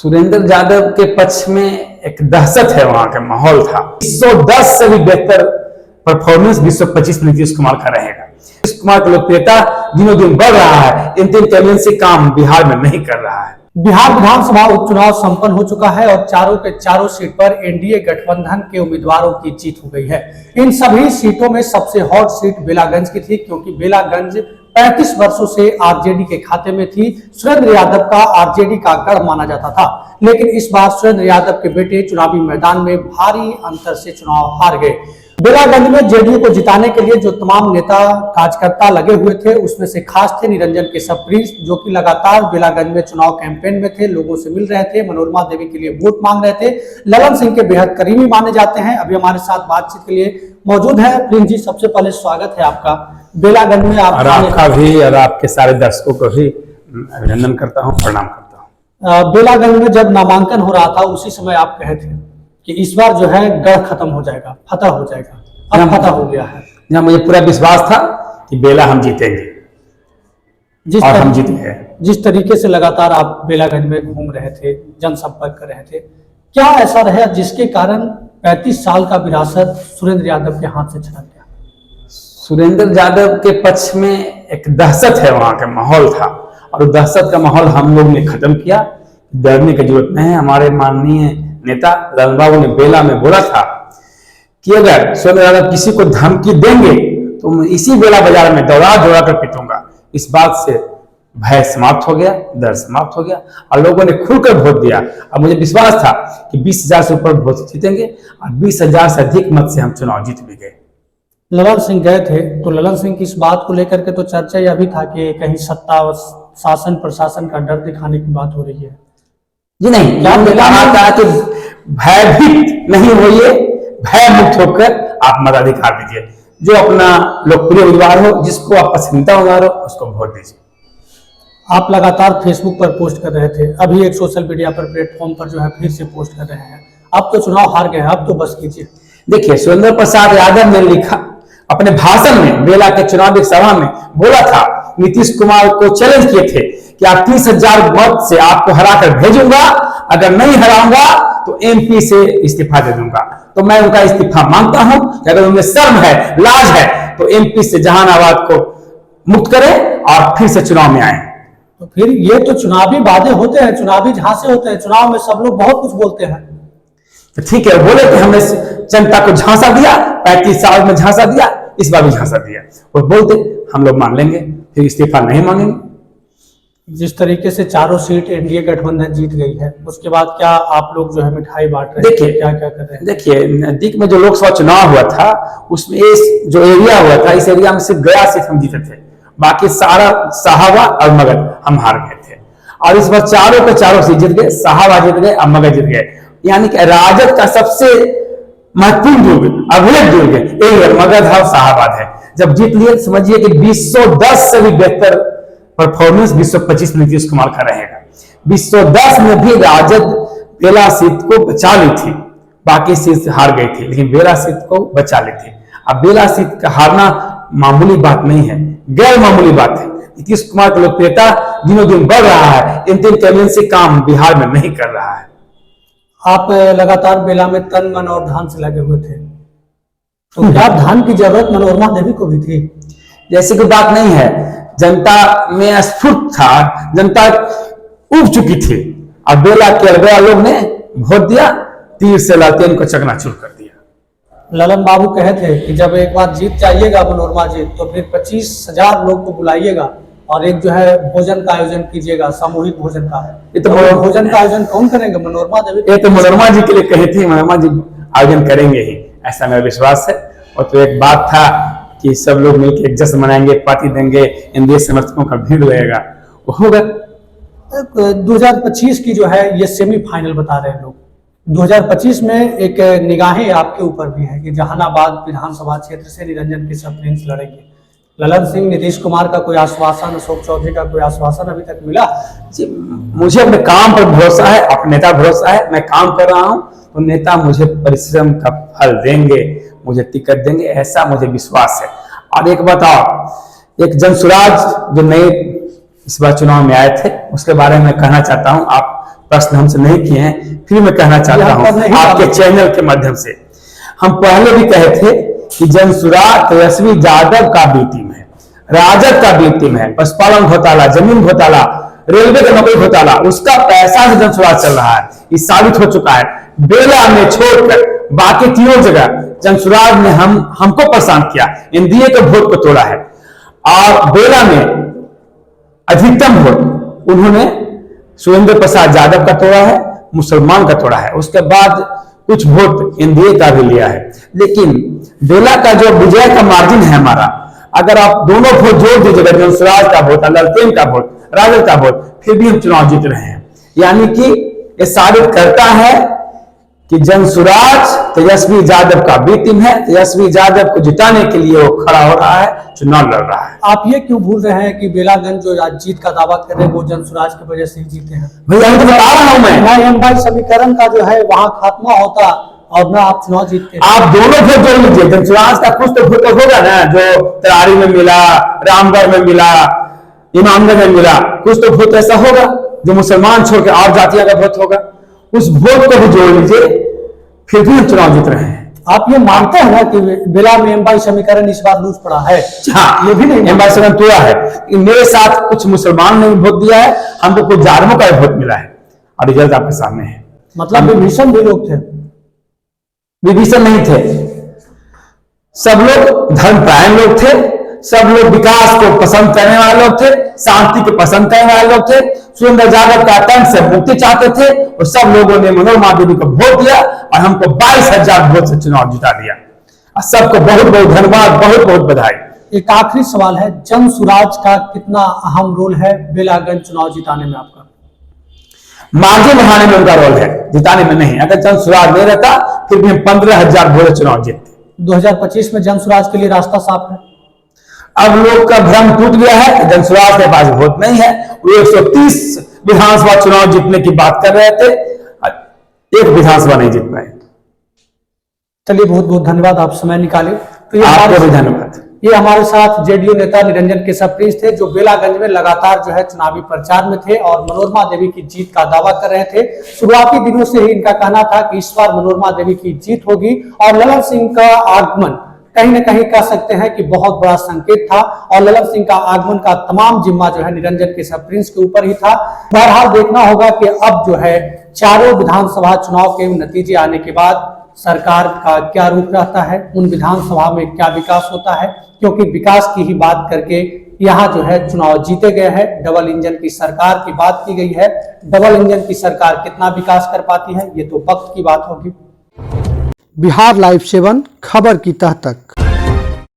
सुरेंद्र यादव के पक्ष में एक दहशत है, वहां का माहौल था। 110 से भी बेहतर परफॉर्मेंस 225 में नीतीश कुमार का रहेगा। नीतीश कुमार की लोकप्रियता दिनों दिन बढ़ रहा है, इंटेलिजेंसी काम बिहार में नहीं कर रहा है। बिहार विधानसभा उपचुनाव संपन्न हो चुका है और चारों के चारों सीट पर एनडीए गठबंधन के उम्मीदवारों की जीत हो गई है। इन सभी सीटों में सबसे हॉट सीट बेलागंज की थी, क्योंकि बेलागंज 35 वर्षों से आरजेडी के खाते में थी। सुरेंद्र यादव का आरजेडी का गढ़ माना जाता था, लेकिन इस बार सुरेंद्र यादव के बेटे चुनावी मैदान में भारी अंतर से चुनाव हार गए। बेलागंज में जेडीयू को जिताने के लिए जो तमाम नेता कार्यकर्ता लगे हुए थे, उसमें से खास थे निरंजन के सप्रीस, जो कि लगातार बेलागंज में चुनाव कैंपेन में थे, लोगों से मिल रहे थे, मनोरमा देवी के लिए वोट मांग रहे थे। ललन सिंह के बेहद करीबी माने जाते हैं। अभी हमारे साथ बातचीत के लिए मौजूद है प्रिंस जी। सबसे पहले स्वागत है आपका बेलागंज में। आपका भी और आपके सारे दर्शकों को भी अभिनंदन करता हूँ, प्रणाम करता हूँ। बेलागंज में जब नामांकन हो रहा था, उसी समय आप कहे थे कि इस बार जो है गढ़ खत्म हो जाएगा, फतह हो जाएगा। अब फतह हो गया है। यहाँ मुझे पूरा विश्वास था कि बेला हम जीतेंगे और हम जीते हैं। जिस तरीके से लगातार आप बेलागंज में घूम रहे थे, जनसंपर्क कर रहे थे, क्या ऐसा रहा जिसके कारण 35 साल का विरासत सुरेंद्र यादव के हाथ से छनक गया? सुरेंद्र यादव के पक्ष में एक दहशत है, वहां का माहौल था, और दहशत का माहौल हम लोग ने खत्म किया। डरने की जरूरत नहीं है। हमारे माननीय नेता ललन बाबू ने बेला में बोला था कि अगर सुरेंद्र यादव किसी को धमकी देंगे तो मैं इसी बेला बाजार में दौड़ा दौड़ा कर पीटूंगा। इस बात से भय समाप्त हो गया, डर समाप्त हो गया, और लोगों ने खुलकर वोट दिया। अब मुझे विश्वास था कि 20,000 से ऊपर वोट जीतेंगे, और 20,000 से अधिक मत से हम चुनाव जीत भी गए। ललन सिंह गए थे, तो ललन सिंह की इस बात को लेकर के तो चर्चा यह भी था कि कहीं सत्ता शासन प्रशासन का डर दिखाने की बात हो रही है। जी नहीं, हमने कहा था कि भयभीत नहीं होइए, भय मुक्त होकर आप मताधिकार दीजिए। जो अपना लोकप्रिय उम्मीदवार हो, जिसको आप पसंदीदा उम्मीदवार हो, उसको वोट दीजिए। आप लगातार फेसबुक पर पोस्ट कर रहे थे, अभी एक सोशल मीडिया पर प्लेटफॉर्म पर जो है फिर से पोस्ट कर रहे हैं। अब तो चुनाव हार गए, अब तो बस कीजिए। देखिए, सुरेंद्र प्रसाद यादव ने लिखा अपने भाषण में, बेला के चुनावी सभा में बोला था, नीतीश कुमार को चैलेंज किए थे कि आप 30,000 मत से आपको हराकर भेजूंगा, अगर नहीं हराऊंगा तो एमपी से इस्तीफा दे दूंगा। तो मैं उनका इस्तीफा मांगता हूं कि अगर उनमें शर्म है, लाज है, तो एमपी से जहानाबाद को मुक्त करें और फिर से चुनाव में आए। तो फिर ये तो चुनावी वादे होते हैं, चुनावी झांसे होते हैं। चुनाव में सब लोग बहुत कुछ बोलते हैं। तो ठीक है, बोले कि हमने जनता को झांसा दिया, 35 साल में झांसा दिया, इस बार भी झांसा दिया, और बोलते हम लोग मान लेंगे, फिर इस्तीफा नहीं मांगेंगे। जिस तरीके से चारों सीट एनडीए गठबंधन जीत गई है, उसके बाद क्या आप लोग जो है मिठाई बांट रहे हैं? देखिए, क्या क्या कर रहे हैं? देखिए, नजदीक में जो लोकसभा चुनाव हुआ था, उसमें जो एरिया हुआ था, इस एरिया में सिर्फ गया सीट हम जीते थे, बाकी सारा साहबा और मगध हम हार गए थे। और इस बार चारों के चारों सीट जीत गए, साहबा जीत गए और मगध जीत गए। यानी कि राजद का सबसे महत्वपूर्ण दुर्ग, अभिलेख दुर्ग एक मगध और साहबाद है। जब जीत लिए, समझिए कि 210 से भी बेहतर परफॉर्मेंस 225 में नीतीश कुमार का रहेगा। 210 में भी राजद बेला सीट को बचा ली थी, बाकी सीट हार गई थी, लेकिन बेला सीट को बचा ली थी। अब बेला सीट का हारना मामूली बात नहीं है, गैर मामूली बात है। नीतीश कुमार की लोकप्रियता दिनों दिन बढ़ रहा है, इंटेलिजेंसी काम बिहार में नहीं कर रहा है। आप लगातार बेला में तन मन और धन से लगे हुए थे, तो क्या धन की जरूरत मनोरमा देवी को भी थी? जैसे कोई बात नहीं है, जनता में स्फूर्त था, जनता उब चुकी थी, और बेला के अलगड़ा लोग ने वोट दिया, तीर से लालटेन को चकनाचूर कर दिया। ललन बाबू कहे थे कि जब एक बार जीत जाइएगा मनोरमा जी, तो फिर 25,000 लोग को बुलाइएगा और एक जो है भोजन का आयोजन कीजिएगा, सामूहिक भोजन का। ये तो भोजन का आयोजन कौन करेंगे? मनोरमा देवी। ये तो मनोरमा जी के लिए कही थी, मनोरमा जी आयोजन करेंगे ही, ऐसा मेरा विश्वास है। और तो एक बात था कि सब लोग मिलकर एक जश्न मनाएंगे, पार्टी देंगे, एनडीए समर्थकों का भीड़ लगेगा, वो होगा। 2025 की जो है ये सेमीफाइनल बता रहे हैं लोग। 2025 में एक निगाहें आपके ऊपर भी है कि जहानाबाद विधानसभा क्षेत्र से निरंजन के सप्रीस लड़ेंगे। ललन सिंह, नीतीश कुमार का कोई आश्वासन, अशोक चौधरी का कोई आश्वासन अभी तक मिला? जी, मुझे अपने काम पर भरोसा है, अपने नेता भरोसा है, मैं काम कर रहा हूं, तो नेता मुझे परिश्रम का फल देंगे, मुझे टिकट देंगे, ऐसा मुझे विश्वास है। और एक बताओ, एक जनसुराज जो नए इस बार चुनाव में आए थे, उसके बारे में कहना चाहता हूं। आप प्रश्न हमसे नहीं किए हैं, फिर मैं कहना चाहता हूं आपके चैनल के माध्यम से। हम पहले भी कहे थे कि जनसुराज तेजस्वी यादव का बी टीम है, राजद का बी टीम है। पशुपालन घोटाला, जमीन घोटाला, रेलवे का नौकरी घोटाला, उसका पैसा से जनसुराज चल रहा है, ये साबित हो चुका है। बेला में छोड़कर बाकी तीनों जगह जनसुराज ने हमको परेशान किया, एनडीए के वोट को तोड़ा है। और बेला में अधिकतम वोट उन्होंने सुरेंद्र प्रसाद यादव का तोड़ा है, मुसलमान का तोड़ा है, उसके बाद कुछ वोट एनडीए का भी लिया है। लेकिन बेला का जो विजय का मार्जिन है हमारा, अगर आप दोनों वोट जोड़ दीजिएगा, जनसुराज का वोट, ललतेन का वोट, राजद का वोट, फिर भी हम चुनाव जीत रहे हैं। यानी कि ये साबित करता है कि जनसुराज तेजस्वी यादव का बी टीम है। तेजस्वी यादव को जिताने के लिए वो खड़ा हो रहा है, चुनाव लड़ रहा है। आप ये क्यों भूल रहे हैं कि बेलागंज जो आज जीत का दावा कर रहे हैं वो जनसुराज की वजह से ही जीते हैं? भैया हम तो बता रहा हूं मैं, एम समीकरण का जो है वहां खात्मा होता और ना आप चुनाव जीतते। आप दोनों वोट जोड़ लीजिए, जनसुराज का कुछ तो वोट होगा ना, जो तरारी में मिला, रामगढ़ में मिला, इमामगंज में मिला, कुछ तो वोट ऐसा होगा जो मुसलमान छोड़ के और जातियों का वोट होगा, उस वोट को भी जोड़ लीजिए, फिर भी हम चुनाव जीत रहे हैं। आप ये मानते हैं ना कि बेला में एम समीकरण इस बार लूज पड़ा है? हाँ, ये भी नहीं एम समीकरण तोड़ा है। मेरे साथ कुछ मुसलमान ने वोट दिया है, हमको कुछ जारमों का वोट मिला है, और रिजल्ट आपके सामने है। मतलब विभीषण भी लोग थे? विभीषण नहीं थे, सब लोग धर्मपरायण लोग थे, सब लोग विकास को पसंद करने वाले लोग थे, शांति को पसंद करने वाले लोग थे, सुरेंद्र यादव का आतंक से मुक्ति चाहते थे, और सब लोगों ने मनोरमा देवी को वोट दिया और हमको 22,000 वोट से चुनाव जिता दिया। सबको बहुत बहुत धन्यवाद, बहुत बहुत बधाई। एक आखिरी सवाल है, जनसुराज का कितना अहम रोल है बेलागंज चुनाव जिताने में आपका? मार्जिन बढ़ाने में उनका रोल है, जिताने में नहीं। अगर जनसुराज नहीं रहता फिर भी हम 15,000 वोट से चुनाव जीतते। 2025 में जनसुराज के लिए रास्ता साफ है? अब लोग का भ्रम टूट गया है, जनसुराज के पास वोट नहीं है, वो 130 विधानसभा चुनाव जीतने की बात कर रहे थे, एक विधानसभा नहीं जीत पाए। चलिए बहुत बहुत धन्यवाद, आप समय निकाले। तो ये आपको भी धन्यवाद। ये हमारे साथ जेडीयू नेता निरंजन केशव प्रिंस थे, जो बेलागंज में लगातार जो है चुनावी प्रचार में थे और मनोरमा देवी की जीत का दावा कर रहे थे। शुरुआती दिनों से ही इनका कहना था कि इस बार मनोरमा देवी की जीत होगी, और ललन सिंह का आगमन कहीं न कहीं कह सकते हैं कि बहुत बड़ा संकेत था, और ललन सिंह का आगमन का तमाम जिम्मा जो है निरंजन केशव प्रिंस के ऊपर ही था। बहरहाल देखना होगा कि अब जो है चारों विधानसभा चुनाव के नतीजे आने के बाद सरकार का क्या रुख रहता है, उन विधानसभा में क्या विकास होता है, क्योंकि विकास की ही बात करके यहाँ जो है चुनाव जीते गए हैं। डबल इंजन की सरकार की बात की गई है, डबल इंजन की सरकार कितना विकास कर पाती है ये तो वक्त की बात होगी। बिहार लाइव 7 खबर की तह तक।